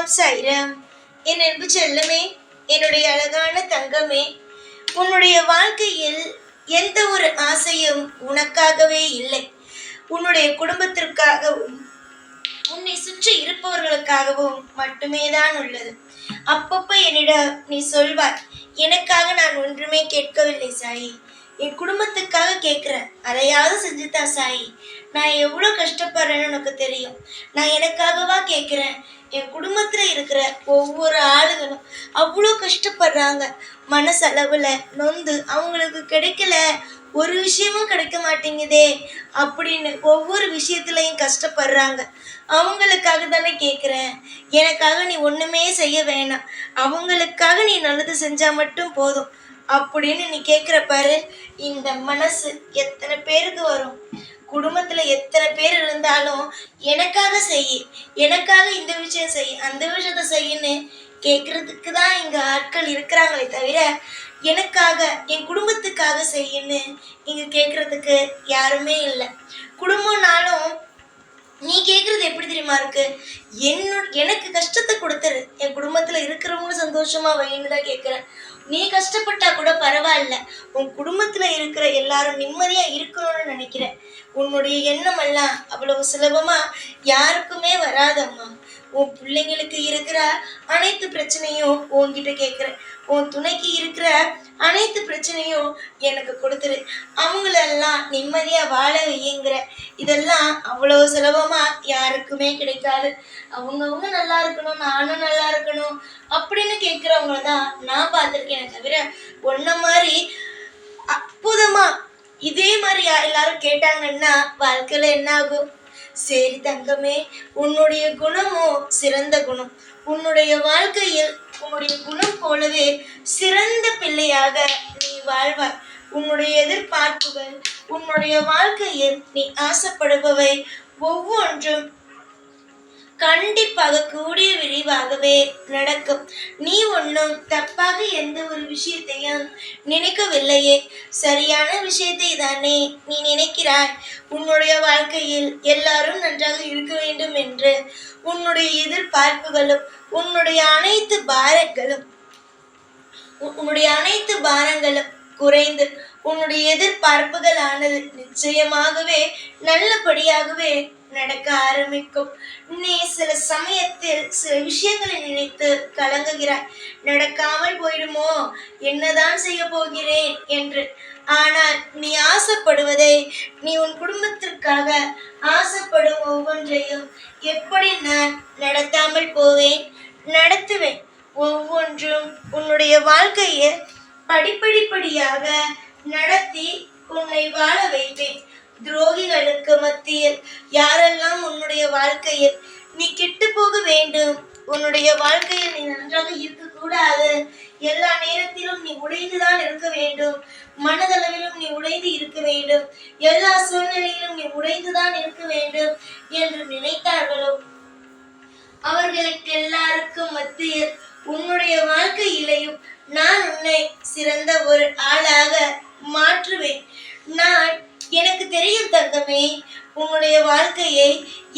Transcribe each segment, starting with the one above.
ஓம் சாய்ராம். என் அன்பு செல்லமே, என்னுடைய அழகான தங்கமே, உன்னுடைய வாழ்க்கையில் எந்த ஒரு ஆசையும் உனக்காகவே இல்லை. உன்னுடைய குடும்பத்திற்காகவும் உன்னை சுற்றி இருப்பவர்களுக்காகவும் மட்டுமே தான் உள்ளது. அப்பப்ப என்னிடம் நீ சொல்வாய், எனக்காக நான் ஒன்றுமே கேட்கவில்லை சாயி, என் குடும்பத்துக்காக கேட்குறேன், அதையாவது செஞ்சுதா சாயி. நான் எவ்வளோ கஷ்டப்படுறேன்னு உனக்கு தெரியும். நான் எனக்காகவா கேட்குறேன். என் குடும்பத்தில் இருக்கிற ஒவ்வொரு ஆளுகளும் அவ்வளோ கஷ்டப்படுறாங்க. மனசளவில் நொந்து அவங்களுக்கு கிடைக்கல, ஒரு விஷயமும் கிடைக்க மாட்டேங்குதே அப்படின்னு ஒவ்வொரு விஷயத்துலையும் கஷ்டப்படுறாங்க. அவங்களுக்காக தானே கேட்குறேன். எனக்காக நீ ஒன்றுமே செய்ய வேணாம், அவங்களுக்காக நீ நல்லது செஞ்சால் மட்டும் போதும் அப்படின்னு நீ கேட்குற பாரு. இந்த மனசு எத்தனை பேருக்கு வரும்? குடும்பத்தில் எத்தனை பேர் இருந்தாலும் எனக்காக செய், எனக்காக இந்த விஷயம் செய், அந்த விஷயத்த செய்யன்னு கேட்குறதுக்கு தான் இங்கே ஆட்கள் இருக்கிறாங்களே தவிர எனக்காக என் குடும்பத்துக்காக செய்யன்னு இங்கே கேட்குறதுக்கு யாருமே இல்லை. குடும்பம்னாலும் நீ கேட்குறது எப்படி தெரியுமா இருக்கு? எனக்கு கஷ்டத்தை கொடுத்துரு, என் குடும்பத்தில் இருக்கிறவங்களும் சந்தோஷமாக வைன்னு தான் கேட்குறேன். நீ கஷ்டப்பட்டா கூட பரவாயில்ல, உன் குடும்பத்தில் இருக்கிற எல்லாரும் நிம்மதியாக இருக்கணும்னு நினைக்கிறேன். உன்னுடைய எண்ணமெல்லாம் அவ்வளவு சுலபமாக யாருக்குமே வராதம்மா. உன் பிள்ளைங்களுக்கு இருக்கிற அனைத்து பிரச்சனையும் உன்கிட்ட கேட்குறேன். உன் துணைக்கு இருக்கிற அனைத்து பிரச்சனையும் எனக்கு கொடுத்துரு, அவங்களெல்லாம் நிம்மதியாக வாழ வையுங்கிற. இதெல்லாம் அவ்வளோ சுலபமாக யாருக்குமே கிடைக்காது. அவங்கவுங்க நல்லா இருக்கணும், நானும் நல்லா இருக்கணும் அப்படின்னு கேட்குறவங்கள தான் நான் பார்த்துருக்கேனே தவிர ஒன்றை மாதிரி அற்புதமாக இதே மாதிரி எல்லாரும் கேட்டாங்கன்னா வாழ்க்கையில் என்ன ஆகும்? சரி தங்கமே, உன்னுடைய குணமோ சிறந்த குணம். உன்னுடைய வாழ்க்கையில் உன்னுடைய குணம் போலவே சிறந்த பிள்ளையாக நீ வாழ்வாய். உன்னுடைய எதிர்பார்ப்புகள், உன்னுடைய வாழ்க்கையில் நீ ஆசைப்படுபவை ஒவ்வொன்றும் கண்டிப்பாக கூடிய விரைவாகவே நடக்கும். நீ ஒன்றும் தப்பாக எந்த ஒரு விஷயத்தையும் நினைக்கவில்லையே, சரியான விஷயத்தை தானே நீ நினைக்கிறாய். உன்னுடைய வாழ்க்கையில் எல்லாரும் நன்றாக இருக்க வேண்டும் என்று உன்னுடைய எதிர்பார்ப்புகளும் உன்னுடைய அனைத்து பாரங்களும் குறைந்து உன்னுடைய எதிர்பார்ப்புகளானது நிச்சயமாகவே நல்லபடியாகவே நடக்க ஆரம்பிக்கும். நீ சில சமயத்தில் சில விஷயங்களை நினைத்து கலங்குகிறாய். நடக்காமல் போயிடுமோ, என்னதான் செய்ய போகிறேன் என்று. ஆனால் நீ ஆசைப்படுவதை, நீ உன் குடும்பத்திற்காக ஆசைப்படும் ஒவ்வொன்றையும் எப்படி நான் நடத்தாமல் போவேன்? நடத்துவேன். ஒவ்வொன்றும் உன்னுடைய வாழ்க்கையை படிப்படியாக நடத்தி உன்னை வாழ வைப்பேன். துரோகிகளுக்கு மத்தியில் யாரெல்லாம் உன்னுடைய வாழ்க்கையில் நீ கெட்டு போக வேண்டும், உன்னுடைய வாழ்க்கையில் நீ நன்றாக இருக்கக்கூடாது, எல்லா நேரத்திலும் நீ உடைந்துதான் இருக்க வேண்டும், மனதளவிலும் நீ உடைந்து இருக்க வேண்டும், எல்லா சூழ்நிலையிலும் நீ உடைந்துதான் இருக்க வேண்டும் என்று நினைத்தார்களோ அவர்களுக்கு எல்லாருக்கும் மத்தியில் உன்னுடைய வாழ்க்கையிலையும் நான் உன்னை சிறந்த ஒரு ஆளாக மாற்றுவேன். எனக்கு தெரியும் தங்கமே, உன்னுடைய வாழ்க்கையை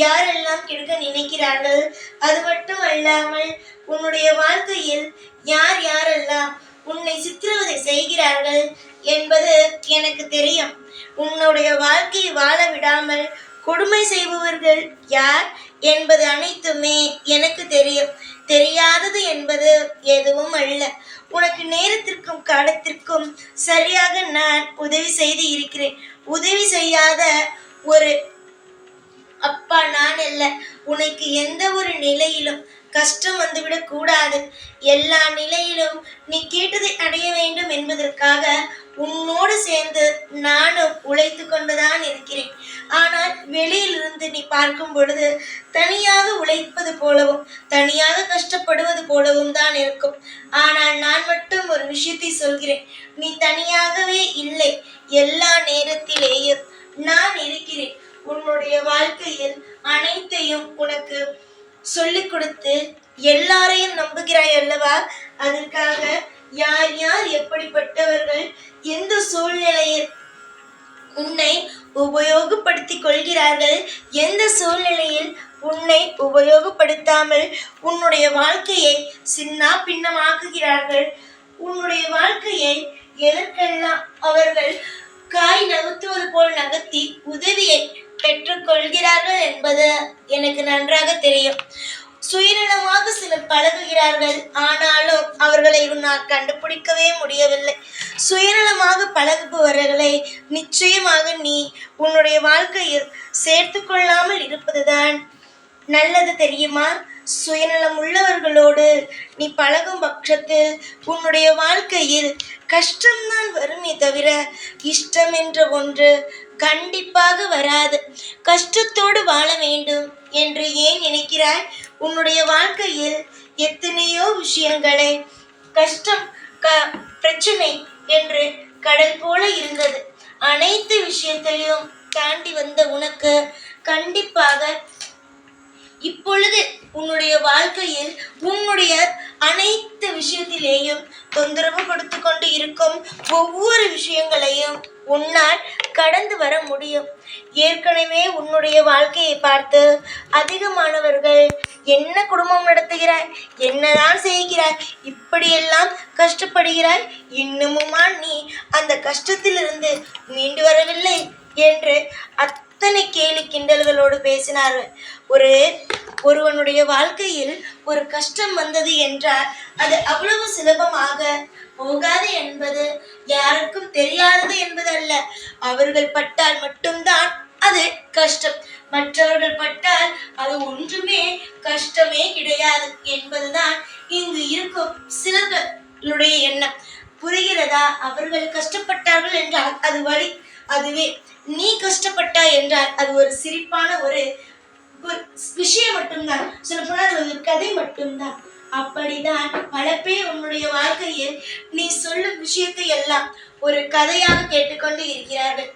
யாரெல்லாம் கெடுக்க நினைக்கிறார்கள். அது மட்டும் அல்லாமல் உன்னுடைய வாழ்க்கையில் யாரெல்லாம் உன்னை சித்திரவதை செய்கிறார்கள் என்பது எனக்கு தெரியும். உன்னுடைய வாழ்க்கையை வாழ விடாமல் கொடுமை செய்பவர்கள் யார் என்பது அனைத்துமே எனக்கு தெரியும். தெரியாதது என்பது எதுவும் அல்ல. உனக்கு நேரத்திற்கும் காலத்திற்கும் சரியாக நான் உதவி செய்து இருக்கிறேன். உதவி செய்யாத ஒரு அப்பா நான் அல்ல. உனக்கு எந்த ஒரு நிலையிலும் கஷ்டம் வந்துவிடக் கூடாது. எல்லா நிலையிலும் நீ கேட்டதை அடைய வேண்டும் என்பதற்காக உன்னோடு சேர்ந்து நானும் உழைத்து கொண்டுதான் இருக்கிறேன். ஆனால் வெளியிலிருந்து நீ பார்க்கும் பொழுது தனியாக உழைப்பது போலவும் தனியாக கஷ்டப்படுவது போலவும் தான் இருக்கும். ஆனால் நான் மட்டும் ஒரு விஷயத்தை சொல்கிறேன், நீ தனியாகவே இல்லை. எல்லா நேரத்திலேயும் நான் இருக்கிறேன். உன்னுடைய வாழ்க்கையில் அனைத்தையும் உனக்கு சொல்லிக் கொடுத்து எல்லாரையும் நம்புகிறாய் அல்லவா? அதற்காக யார் எப்படிப்பட்டவர்கள் எந்த சூழ்நிலையில் உன்னை உபயோகப்படுத்திக் கொள்கிறார்கள், எந்த சூழ்நிலையில் உன்னை உபயோகப்படுத்தாமல் உன்னுடைய வாழ்க்கையை சின்னா பின்னமாக்குகிறார்கள். உன்னுடைய வாழ்க்கையை எதற்கெல்லாம் அவர்கள் காய் நகர்த்துவது போல் நகர்த்தி உதவியை பெற்றுக்கொள்கிறார்கள் என்பது எனக்கு நன்றாக தெரியும். சுயநலமாக சிலர் பழகுகிறார்கள், ஆனாலும் அவர்களை உன்னால் கண்டுபிடிக்கவே முடியவில்லை. சுயநலமாக பழகுபவர்களை நிச்சயமாக நீ உன்னுடைய வாழ்க்கையில் சேர்த்து கொள்ளாமல் இருப்பதுதான் நல்லது, தெரியுமா? சுயநலம் உள்ளவர்களோடு நீ பழகும் பட்சத்தில் உன்னுடைய வாழ்க்கையில் கஷ்டம்தான் வருமே தவிர இஷ்டம் என்ற ஒன்று கண்டிப்பாக வராது. கஷ்டத்தோடு வாழ வேண்டும் என்று ஏன் நினைக்கிறாய்? உன்னுடைய வாழ்க்கையில் எத்தனையோ விஷயங்களை கஷ்டம் பிரச்சனை என்று கடல் போல இருந்தது. அனைத்து விஷயத்தையும் தாண்டி வந்த உனக்கு கண்டிப்பாக இப்பொழுது உன்னுடைய வாழ்க்கையில் உன்னுடைய அனைத்து விஷயத்திலேயும் தொந்தரவு கொடுத்து கொண்டு இருக்கும் ஒவ்வொரு விஷயங்களையும் உன்னால் கடந்து வர முடியும். ஏற்கனவே உன்னுடைய வாழ்க்கையை பார்த்து அதிகமானவர்கள் என்ன குடும்பம் நடத்துகிறாய், என்னதான் செய்கிறாய், இப்படியெல்லாம் கஷ்டப்படுகிறாய், இன்னமுமா நீ அந்த கஷ்டத்திலிருந்து மீண்டு வரவில்லை என்று அத்தனை கேலி கிண்டல்களோடு பேசினார்கள். ஒருவனுடைய வாழ்க்கையில் ஒரு கஷ்டம் வந்தது என்றால் அது அவ்வளவு சுலபமாக போகாது என்பது யாருக்கும் தெரியாதது என்பதல்ல. அவர்கள் பட்டால் மட்டும்தான் அது கஷ்டம், மற்றவர்கள் பட்டால் அது ஒன்றுமே கஷ்டமே கிடையாது என்பதுதான் இங்கு இருக்கும் சிலர்களுடைய எண்ணம். புரிகிறதா? அவர்கள் கஷ்டப்பட்டார்கள் என்றால் அது வலி, அதுவே நீ கஷ்டப்பட்டாய் என்றால் அது ஒரு சிரிப்பான ஒரு விஷயம் மட்டும்தான், சொல்ல போனால் ஒரு கதை மட்டும்தான். அப்படிதான் பல பேர் உன்னுடைய வாழ்க்கையில் நீ சொல்லும் விஷயத்தை எல்லாம் ஒரு கதையாக கேட்டுக்கொண்டு இருக்கிறார்கள்.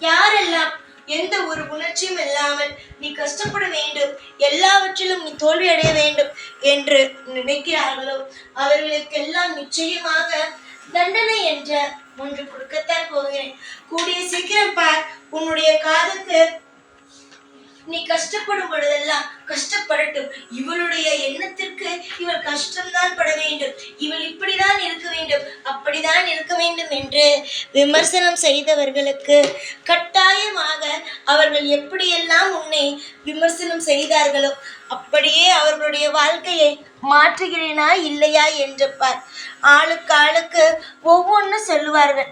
யாரெல்லாம் எந்த ஒரு உணர்ச்சியும் இல்லாமல் நீ கஷ்டப்பட வேண்டும், எல்லாவற்றிலும் நீ தோல்வி அடைய வேண்டும் என்று நினைக்கிறார்களோ அவர்களுக்கெல்லாம் நிச்சயமாக தண்டனை என்ற ஒன்று கொடுக்கத்தான் போகிறேன். கூடிய சீக்கிரம் பார், உன்னுடைய காதுக்கு நீ கஷ்டப்படும் பொழுதெல்லாம் கஷ்டப்படட்டும். இவளுடைய எண்ணத்திற்கு இவள் கஷ்டம்தான் பட வேண்டும், இவள் இப்படிதான் இருக்க வேண்டும், அப்படிதான் இருக்க வேண்டும் என்று விமர்சனம் செய்தவர்களுக்கு கட்டாயமாக அவர்கள் எப்படியெல்லாம் உன்னை விமர்சனம் செய்தார்களோ அப்படியே அவர்களுடைய வாழ்க்கையை மாற்றுகிறேனா இல்லையா என்று பார். ஆளுக்கு ஆளுக்கு ஒவ்வொன்று சொல்லுவார்கள்.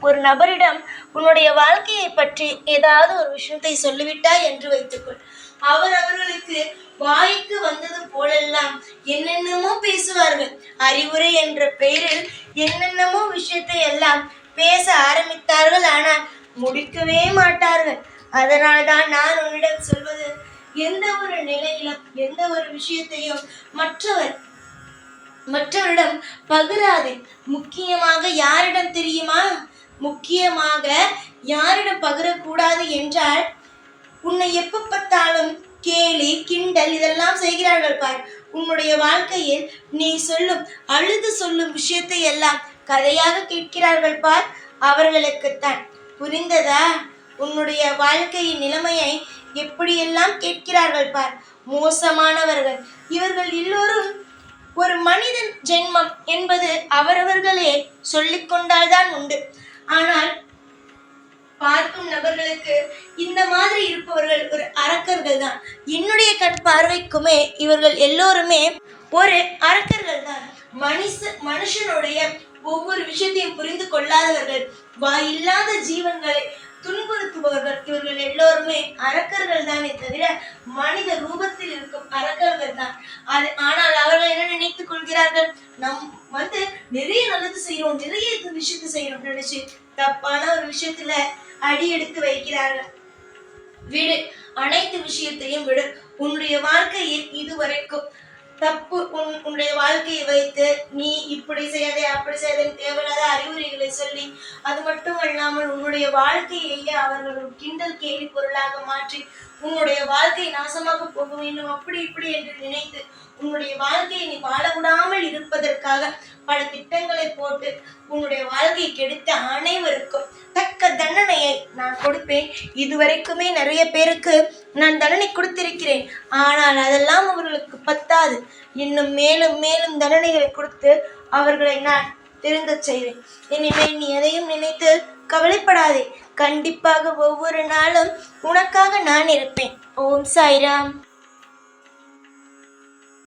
ஒரு நபரிடம் உன்னுடைய வாழ்க்கையை பற்றி ஏதாவது ஒரு விஷயத்தை சொல்லிவிட்டாய் என்று வைத்துக்கொள். அவர்களுக்கு வாய்க்கு வந்தது போலெல்லாம் என்னென்னமோ பேசுவார்கள். அறிவுரை என்ற பெயரில் என்னென்னமோ விஷயத்தை எல்லாம் பேச ஆரம்பித்தார்கள், ஆனால் முடிக்கவே மாட்டார்கள். அதனால்தான் நான் உன்னிடம் சொல்வது, எந்த ஒரு நிலையிலும் எந்த ஒரு விஷயத்தையும் மற்றவரிடம் பகிராதே. முக்கியமாக யாரிடம் தெரியுமா? முக்கியமாக யாரிடம் பகிரக்கூடாது என்றால், உன்னை எப்ப பார்த்தாலும் கேலி கிண்டல் இதெல்லாம் செய்கிறார்கள் பார். உன்னுடைய வாழ்க்கையில் நீ அழுது சொல்லும் விஷயத்தை எல்லாம் கதையாக கேட்கிறார்கள் பார், அவர்களுக்குத்தான். புரிந்ததா? உன்னுடைய வாழ்க்கையின் நிலைமையை எப்படியெல்லாம் கேட்கிறார்கள் பார். மோசமானவர்கள் இவர்கள் எல்லோரும். ஒரு மனிதன் ஜென்மம் என்பது அவரவர்களே சொல்லிக்கொண்டால்தான் உண்டு. ஆனால் பார்க்கும் நபர்களுக்கு இந்த மாதிரி இருப்பவர்கள் ஒரு அரக்கர்கள் தான். என்னுடைய கண் பார்வைக்குமே இவர்கள் எல்லோருமே ஒரு அரக்கர்கள் தான். மனுஷனுடைய ஒவ்வொரு விஷயத்தையும் புரிந்து கொள்ளாதவர்கள், வாயில்லாத ஜீவன்களை துன்புறுத்துபவர்கள், இவர்கள் எல்லோருமே அரக்கர்கள் தானே தவிர மனித ரூபத்தில் இருக்கும் அரக்கர்கள் தான். ஆனால் அவர்கள் என்ன நினைத்துக் கொள்கிறார்கள்? நிறைய நல்லது செய்யறோம், நிறைய விஷயத்தை செய்யறோம் நினைச்சு தப்பான ஒரு விஷயத்துல அடி எடுத்து வைக்கிறார்கள். விடு, அனைத்து விஷயத்தையும் விடு. உன்னுடைய வாழ்க்கையில் இதுவரைக்கும் தப்பு உன்னுடைய வாழ்க்கையை வைத்து நீ இப்படி செய்யாதே அப்படி செய்யாதே தேவையில்லாத அறிவுரைகளை சொல்லி, அது மட்டும் இல்லாமல் உன்னுடைய வாழ்க்கையையே அவர்கள் ஒரு கிண்டல் கேலி பொருளாக மாற்றி உன்னுடைய வாழ்க்கை நாசமாக போக வேண்டும் அப்படி இப்படி என்று நினைத்து உன்னுடைய வாழ்க்கையை நீ வாழ விடாமல் இருப்பதற்காக பல திட்டங்களை போட்டு உன்னுடைய வாழ்க்கையை கெடுத்த அனைவருக்கும் தக்க தண்டனையை நான் கொடுப்பேன். இதுவரைக்குமே நிறைய பேருக்கு நான் தண்டனை கொடுத்திருக்கிறேன். ஆனால் அதெல்லாம் அவர்களுக்கு பத்தாது. இன்னும் மேலும் மேலும் தண்டனைகளை கொடுத்து அவர்களை நான் திருந்தச் செய்வேன். இனிமேல் நீ எதையும் நினைத்து கவலைப்படாதே. கண்டிப்பாக ஒவ்வொரு நாளும் உனக்காக நான் இருப்பேன். ஓம் சாய்ராம்.